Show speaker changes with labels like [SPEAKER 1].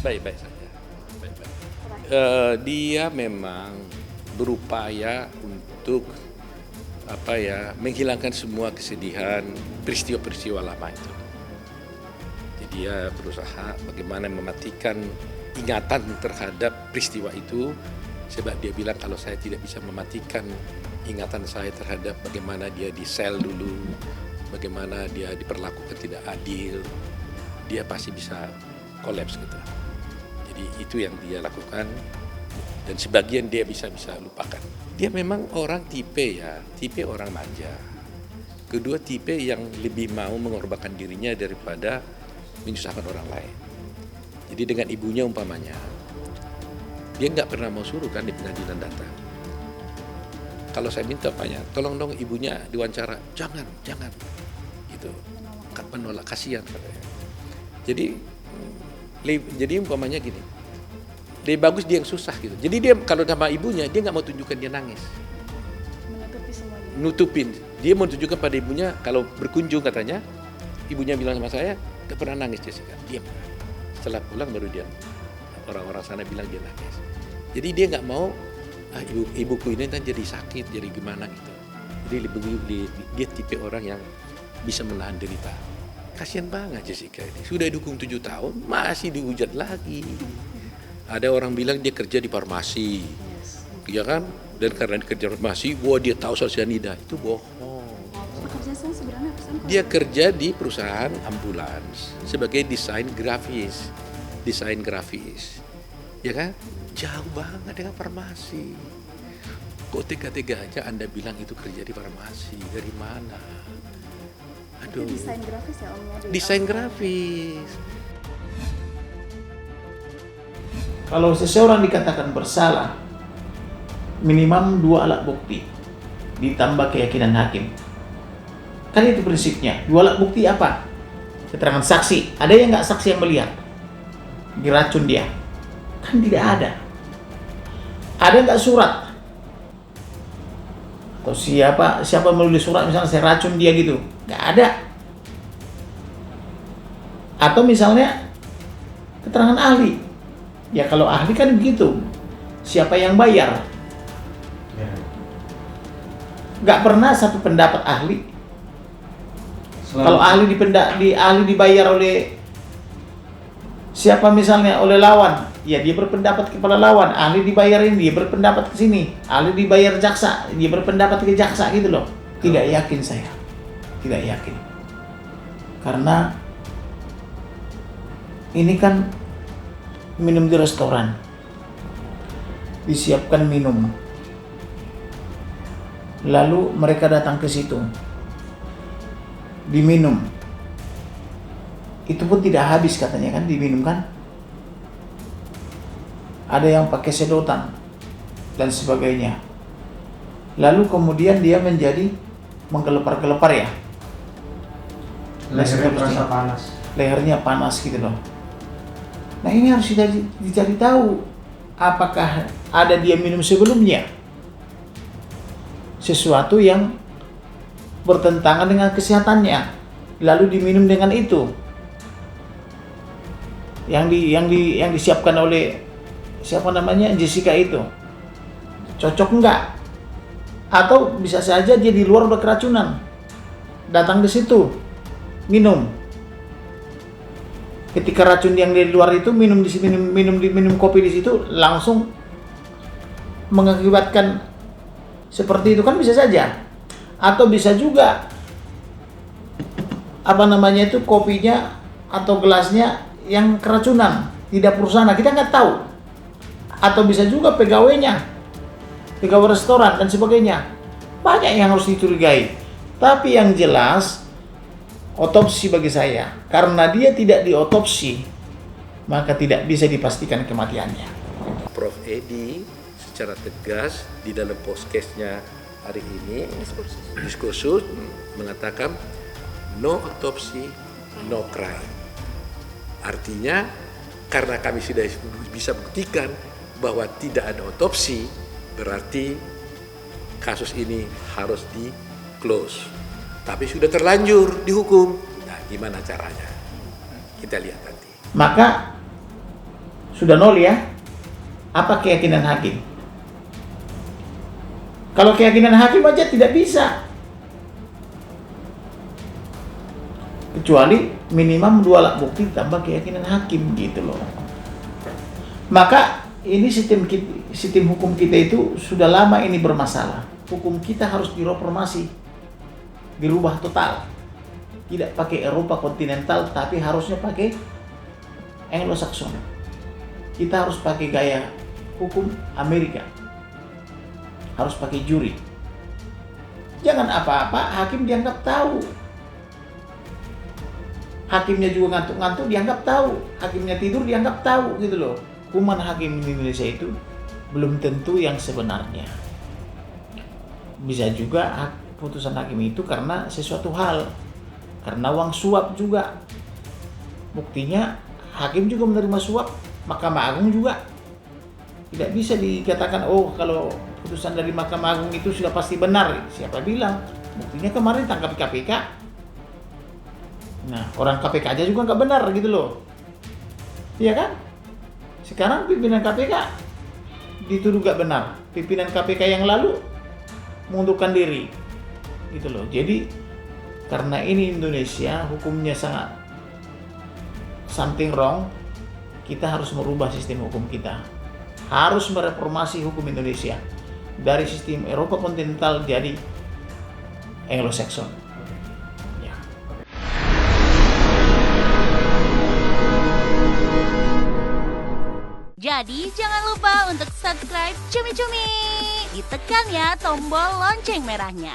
[SPEAKER 1] Baik-baik saja. Baik-baik. Dia memang berupaya untuk menghilangkan semua kesedihan peristiwa-peristiwa lama itu. Jadi dia berusaha bagaimana mematikan ingatan terhadap peristiwa itu, sebab dia bilang kalau saya tidak bisa mematikan ingatan saya terhadap bagaimana dia di sel dulu, bagaimana dia diperlakukan tidak adil, dia pasti bisa kolaps gitu. Jadi itu yang dia lakukan, dan sebagian dia bisa lupakan. Dia memang orang tipe orang manja. Kedua, tipe yang lebih mau mengorbankan dirinya daripada menyusahkan orang lain. Jadi dengan ibunya umpamanya, dia nggak pernah mau suruh kan di pengadilan datang. Kalau saya minta tolong dong ibunya diwawancara, jangan, gitu. Menolak, kasihan katanya. Jadi umpamanya gini, lebih bagus dia yang susah gitu. Jadi dia kalau sama ibunya, dia nggak mau tunjukkan dia nangis.
[SPEAKER 2] Menutupi semuanya.
[SPEAKER 1] Nutupin. Dia mau tunjukkan pada ibunya, kalau berkunjung katanya, ibunya bilang sama saya, gak pernah nangis Jessica, diam. Setelah pulang baru dia, orang-orang sana bilang dia nangis. Jadi dia nggak mau, ibuku ini kan jadi sakit, jadi gimana gitu. Jadi dia tipe orang yang bisa menahan derita. Kasian banget Jessica ini, sudah dukung 7 tahun, masih dihujat lagi. Ada orang bilang dia kerja di farmasi, ya kan? Dan karena kerja di farmasi, dia tahu soal cyanida, itu bohong.
[SPEAKER 2] Pekerjaan sebenarnya apa sih?
[SPEAKER 1] Dia kerja di perusahaan ambulans sebagai desain grafis, ya kan? Jauh banget dengan farmasi. Kok tega-tega aja Anda bilang itu kerja di farmasi, dari mana? Aduh.
[SPEAKER 2] Itu desain grafis ya Om ya?
[SPEAKER 1] Desain grafis.
[SPEAKER 3] Kalau seseorang dikatakan bersalah, minimum 2 alat bukti ditambah keyakinan hakim. Kan itu prinsipnya. 2 alat bukti apa? Keterangan saksi. Ada yang nggak saksi yang melihat diracun dia? Kan tidak ada. Ada nggak surat? Atau siapa menulis surat misalnya saya racun dia gitu? Nggak ada. Atau misalnya keterangan ahli. Ya kalau ahli kan begitu. Siapa yang bayar? Nggak pernah satu pendapat ahli. Kalau ahli dibayar oleh siapa misalnya, oleh lawan, ya dia berpendapat kepada lawan. Ahli dibayar ini, dia berpendapat ke sini. Ahli dibayar jaksa, dia berpendapat ke jaksa gitu loh. Tidak yakin saya. Tidak yakin. Karena ini kan minum di restoran. Disiapkan minum. Lalu mereka datang ke situ. Diminum. Itu pun tidak habis katanya kan, diminum kan. Ada yang pakai sedotan dan sebagainya. Lalu kemudian dia menjadi menggelepar-gelepar ya.
[SPEAKER 4] Lehernya terasa panas.
[SPEAKER 3] Lehernya panas gitu loh. Nah ini harus dicari tahu. Apakah ada dia minum sebelumnya sesuatu yang bertentangan dengan kesehatannya, lalu diminum dengan itu yang disiapkan oleh siapa namanya Jessica itu, cocok enggak? Atau bisa saja dia di luar udah keracunan, datang ke situ minum, ketika racun yang di luar itu minum kopi di situ langsung mengakibatkan seperti itu kan, bisa saja. Atau bisa juga kopinya atau gelasnya yang keracunan, tidak perusahaan, kita nggak tahu. Atau bisa juga pegawai restoran dan sebagainya. Banyak yang harus dicurigai. Tapi yang jelas otopsi bagi saya, karena dia tidak diotopsi, maka tidak bisa dipastikan kematiannya.
[SPEAKER 1] Prof. Edi secara tegas di dalam podcast-nya hari ini, diskursus mengatakan no autopsy, no crime. Artinya karena kami sudah bisa buktikan bahwa tidak ada otopsi, berarti kasus ini harus di close. Tapi sudah terlanjur dihukum. Nah, gimana caranya? Kita lihat nanti.
[SPEAKER 3] Maka sudah nol ya. Apa keyakinan hakim? Kalau keyakinan hakim aja tidak bisa. Kecuali minimum 2 alat bukti tambah keyakinan hakim gitu loh. Maka ini sistem hukum kita itu sudah lama ini bermasalah. Hukum kita harus direformasi, dirubah total. Tidak pakai Eropa kontinental, tapi harusnya pakai Anglo-Saxon. Kita harus pakai gaya hukum Amerika. Harus pakai juri. Jangan apa-apa hakim dianggap tahu. Hakimnya juga ngantuk-ngantuk dianggap tahu. Hakimnya tidur dianggap tahu gitu loh. Hukuman hakim di Indonesia itu belum tentu yang sebenarnya. Bisa juga putusan hakim itu karena sesuatu hal. Karena uang suap juga. Buktinya hakim juga menerima suap. Mahkamah Agung juga. Tidak bisa dikatakan, oh kalau putusan dari Mahkamah Agung itu sudah pasti benar. Siapa bilang? Buktinya kemarin tangkap KPK. Nah, orang KPK aja juga nggak benar gitu loh. Iya kan? Sekarang pimpinan KPK dituduh nggak benar. Pimpinan KPK yang lalu mengundurkan diri. Gitu loh. Jadi, karena ini Indonesia, hukumnya sangat something wrong, kita harus merubah sistem hukum kita. Harus mereformasi hukum Indonesia dari sistem Eropa kontinental jadi Anglo-Saxon. Ya.
[SPEAKER 4] Jadi jangan lupa untuk subscribe Cumi Cumi. Ditekan ya tombol lonceng merahnya.